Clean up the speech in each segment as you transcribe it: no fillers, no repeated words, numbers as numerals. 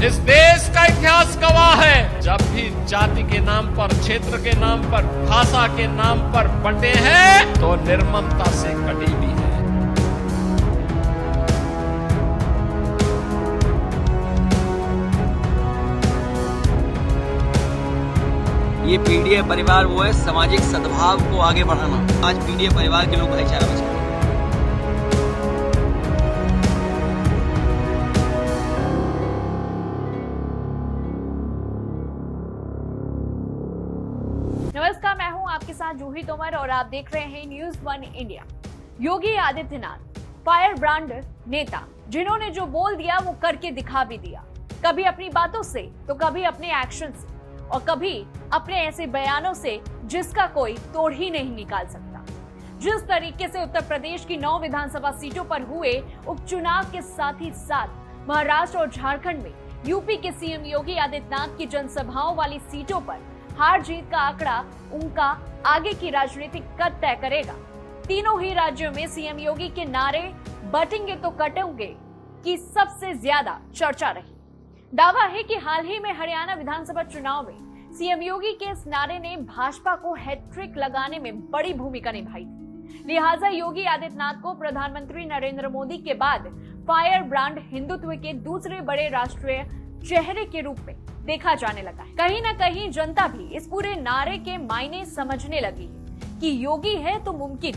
इस देश का इतिहास गवाह है, जब भी जाति के नाम पर, क्षेत्र के नाम पर, भाषा के नाम पर बंटे हैं तो निर्ममता से कटी भी है। ये पीडीए परिवार वो है सामाजिक सद्भाव को आगे बढ़ाना। आज पीडीए परिवार के लोग भाईचारा बचा रहे हैं। नमस्कार, मैं हूं आपके साथ जूही तोमर और आप देख रहे हैं news one India. Yogi Adityanath fire brand नेता, जिन्होंने जो बोल दिया वो करके दिखा भी दिया, कभी अपनी बातों से तो कभी अपने एक्शन से और कभी अपने ऐसे बयानों से जिसका कोई तोड़ ही नहीं निकाल सकता। जिस तरीके से उत्तर प्रदेश की 9 विधानसभा सीटों पर हुए उपचुनाव के साथ ही साथ महाराष्ट्र और झारखंड में यूपी के सीएम योगी आदित्यनाथ की जनसभाओं वाली सीटों पर हार जीत का आंकड़ा उनका आगे की राजनीतिक कद तय करेगा। तीनों ही राज्यों में सीएम योगी के नारे बटेंगे तो कटेंगे की सबसे ज्यादा चर्चा रही। दावा है कि हाल ही में हरियाणा विधानसभा चुनाव में सीएम योगी के इस नारे ने भाजपा को हैट्रिक लगाने में बड़ी भूमिका निभाई थी। लिहाजा योगी आदित्यनाथ को प्रधानमंत्री नरेंद्र मोदी के बाद फायर ब्रांड हिंदुत्व के दूसरे बड़े राष्ट्रीय चेहरे के रूप में देखा जाने लगा है। कहीं न कहीं जनता भी इस पूरे नारे के मायने समझने लगी है कि योगी है तो मुमकिन।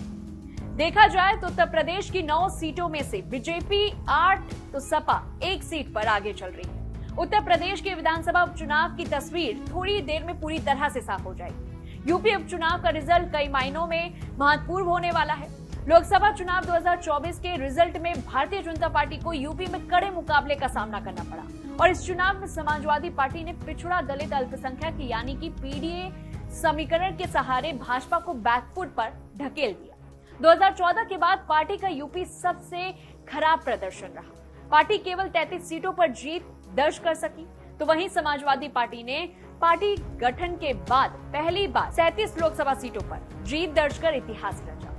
देखा जाए तो उत्तर प्रदेश की 9 सीटों में से बीजेपी 8 तो सपा 1 सीट पर आगे चल रही है। उत्तर प्रदेश के विधानसभा उपचुनाव की तस्वीर थोड़ी देर में पूरी तरह से साफ हो जाएगी। यूपी उपचुनाव का रिजल्ट कई मायनों में महत्वपूर्ण होने वाला है। लोकसभा चुनाव 2024 के रिजल्ट में भारतीय जनता पार्टी को यूपी में कड़े मुकाबले का सामना करना पड़ा और इस चुनाव में समाजवादी पार्टी ने पिछड़ा दलित अल्पसंख्यक यानी कि पीडीए समीकरण के सहारे भाजपा को बैकफुट पर ढकेल दिया। 2014 के बाद पार्टी का यूपी सबसे खराब प्रदर्शन रहा। पार्टी केवल 33 सीटों पर जीत दर्ज कर सकी, तो वहीं समाजवादी पार्टी ने पार्टी गठन के बाद पहली बार 37 लोकसभा सीटों पर जीत दर्ज कर इतिहास रचा।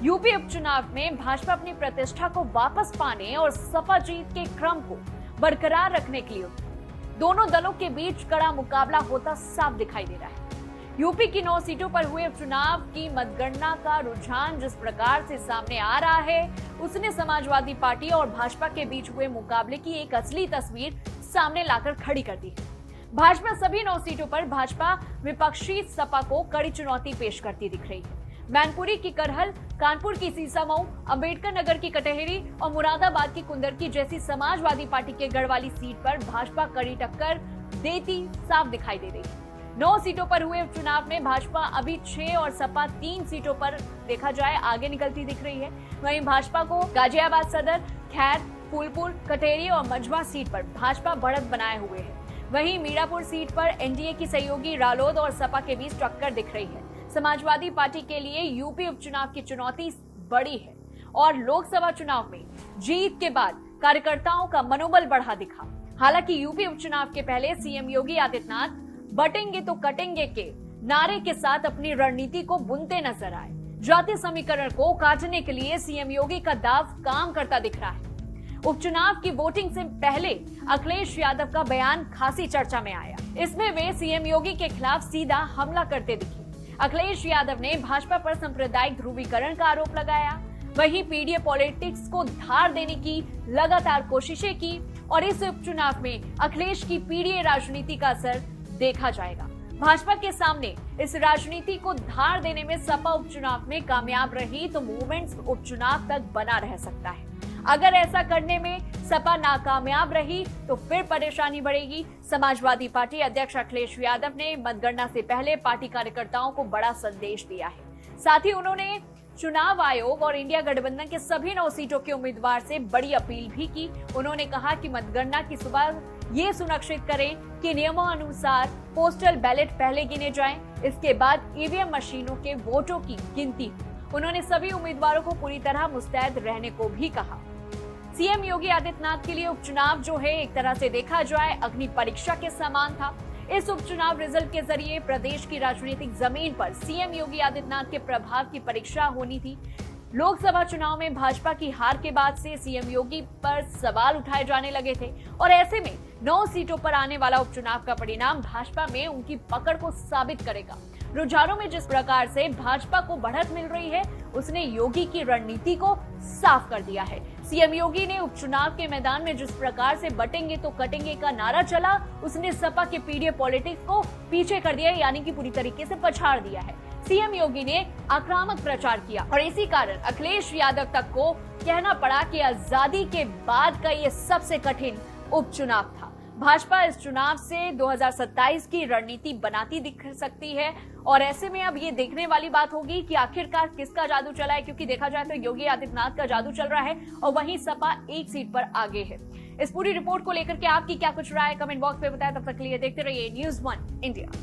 यूपी उपचुनाव में भाजपा अपनी प्रतिष्ठा को वापस पाने और सपा जीत के क्रम को बरकरार रखने के लिए दोनों दलों के बीच कड़ा मुकाबला होता साफ दिखाई दे रहा है। यूपी की 9 सीटों पर हुए उपचुनाव की मतगणना का रुझान जिस प्रकार से सामने आ रहा है, उसने समाजवादी पार्टी और भाजपा के बीच हुए मुकाबले की एक असली तस्वीर सामने लाकर खड़ी कर दी है। भाजपा सभी 9 सीटों पर भाजपा विपक्षी सपा को कड़ी चुनौती पेश करती दिख रही है। मैनपुरी की करहल, कानपुर की सीसामऊ, अंबेडकर नगर की कटहरी और मुरादाबाद की कुंदरकी जैसी समाजवादी पार्टी के गढ़वाली सीट पर भाजपा कड़ी टक्कर देती साफ दिखाई दे रही है। 9 सीटों पर हुए उपचुनाव में भाजपा अभी 6 और सपा 3 सीटों पर देखा जाए आगे निकलती दिख रही है। वहीं भाजपा को गाजियाबाद सदर, खैर, फूलपुर, कटेरी और मझवा सीट पर भाजपा बढ़त बनाए हुए है। वहीं मीरापुर सीट पर एनडीए की सहयोगी रालोद और सपा के बीच टक्कर दिख रही है। समाजवादी पार्टी के लिए यूपी उपचुनाव की चुनौती बड़ी है और लोकसभा चुनाव में जीत के बाद कार्यकर्ताओं का मनोबल बढ़ा दिखा। हालांकि यूपी उपचुनाव के पहले सीएम योगी आदित्यनाथ बटेंगे तो कटेंगे के नारे के साथ अपनी रणनीति को बुनते नजर आए। जातीय समीकरण को काटने के लिए सीएम योगी का दाव काम करता दिख रहा है। उपचुनाव की वोटिंग से पहले अखिलेश यादव का बयान खासी चर्चा में आया। इसमें वे सीएम योगी के खिलाफ सीधा हमला करते दिखे। अखिलेश यादव ने भाजपा पर सांप्रदायिक ध्रुवीकरण का आरोप लगाया। वहीं पीडीए पॉलिटिक्स को धार देने की लगातार कोशिशें की और इस उपचुनाव में अखिलेश की पीडीए राजनीति का असर देखा जाएगा। भाजपा के सामने इस राजनीति को धार देने में सपा उपचुनाव में कामयाब रही तो मूवमेंट उपचुनाव तक बना रह सकता है। अगर ऐसा करने में सपा नाकामयाब रही तो फिर परेशानी बढ़ेगी। समाजवादी पार्टी अध्यक्ष अखिलेश यादव ने मतगणना से पहले पार्टी कार्यकर्ताओं को बड़ा संदेश दिया है। साथ ही उन्होंने चुनाव आयोग और इंडिया गठबंधन के सभी 9 सीटों के उम्मीदवार से बड़ी अपील भी की। उन्होंने कहा कि मतगणना की सुबह ये सुनिश्चित करें कि नियमों अनुसार पोस्टल बैलेट पहले गिने जाएं, इसके बाद ईवीएम मशीनों के वोटों की गिनती। उन्होंने सभी उम्मीदवारों को पूरी तरह मुस्तैद रहने को भी कहा। सीएम योगी आदित्यनाथ के लिए उपचुनाव जो है एक तरह से देखा जाए अग्नि परीक्षा के समान था। इस उपचुनाव रिजल्ट के जरिए प्रदेश की राजनीतिक जमीन पर सीएम योगी आदित्यनाथ के प्रभाव की परीक्षा होनी थी। लोकसभा चुनाव में भाजपा की हार के बाद से सीएम योगी पर सवाल उठाए जाने लगे थे और ऐसे में 9 सीटों पर आने वाला उपचुनाव का परिणाम भाजपा में उनकी पकड़ को साबित करेगा। रुझानों में जिस प्रकार से भाजपा को बढ़त मिल रही है, उसने योगी की रणनीति को साफ कर दिया है। सीएम योगी ने उपचुनाव के मैदान में जिस प्रकार से बटेंगे तो कटेंगे का नारा चला, उसने सपा के पीडीए पॉलिटिक्स को पीछे कर दिया, यानी कि पूरी तरीके से पछाड़ दिया है। सीएम योगी ने आक्रामक प्रचार किया और इसी कारण अखिलेश यादव तक को कहना पड़ा कि आजादी के बाद का ये सबसे कठिन उपचुनाव था। भाजपा इस चुनाव से 2027 की रणनीति बनाती दिख सकती है और ऐसे में अब ये देखने वाली बात होगी कि आखिरकार किसका जादू चला है, क्योंकि देखा जाए तो योगी आदित्यनाथ का जादू चल रहा है और वहीं सपा 1 सीट पर आगे है। इस पूरी रिपोर्ट को लेकर के आपकी क्या कुछ राय है, कमेंट बॉक्स में बताएं। तब तक के लिए देखते रहिए News1 इंडिया।